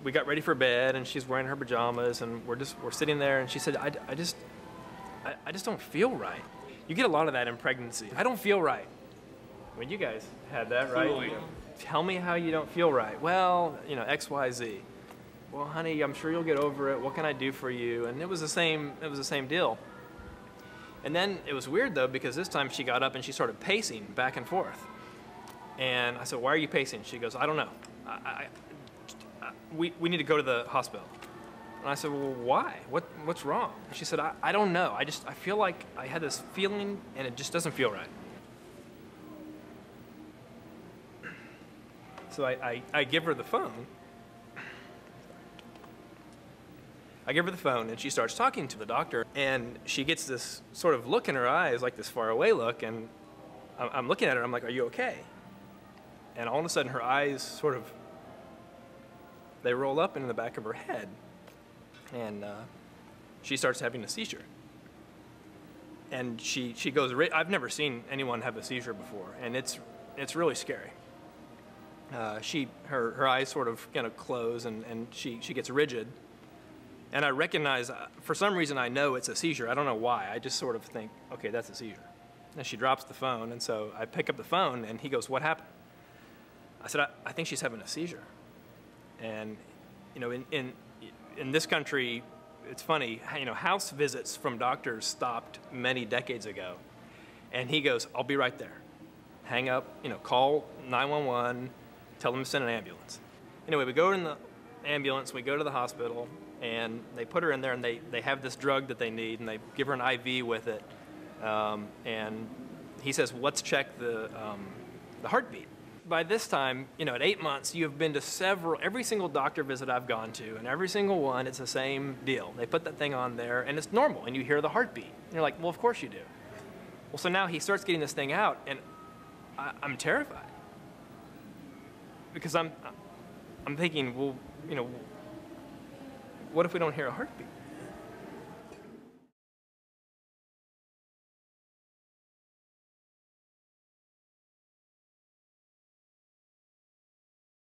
we got ready for bed, and she's wearing her pajamas, and we're sitting there, and she said, I just don't feel right. You get a lot of that in pregnancy. I don't feel right. Well, you guys had that, right? Totally. Tell me how you don't feel right. Well, you know, X, Y, Z. Well, honey, I'm sure you'll get over it. What can I do for you? And it was the same deal. And then it was weird though, because this time she got up and she started pacing back and forth. And I said, why are you pacing? She goes, I don't know. We need to go to the hospital. And I said, well, why? What's wrong? And she said, I don't know. I feel like I had this feeling and it just doesn't feel right. So I give her the phone. I give her the phone and she starts talking to the doctor, and she gets this sort of look in her eyes, like this far away look, and I'm looking at her, I'm like, are you okay? And all of a sudden her eyes sort of, they roll up into the back of her head, and she starts having a seizure. And she goes, I've never seen anyone have a seizure before, and it's really scary. Her eyes sort of close, and she gets rigid. And I recognize, for some reason I know it's a seizure. I don't know why. I just sort of think, okay, that's a seizure. And she drops the phone, and so I pick up the phone, and he goes, what happened? I said, I think she's having a seizure. And you know, in this country, it's funny, you know, house visits from doctors stopped many decades ago. And he goes, I'll be right there. Hang up, you know, call 911, tell them to send an ambulance. Anyway, we go in the ambulance, we go to the hospital, and they put her in there, and they have this drug that they need, and they give her an IV with it. And he says, well, let's check the heartbeat. By this time, you know, at 8 months, you have been to every single doctor visit I've gone to, and every single one, it's the same deal. They put that thing on there, and it's normal, and you hear the heartbeat. And you're like, well, of course you do. Well, so now he starts getting this thing out, and I'm terrified. Because I'm thinking, well, you know, what if we don't hear a heartbeat?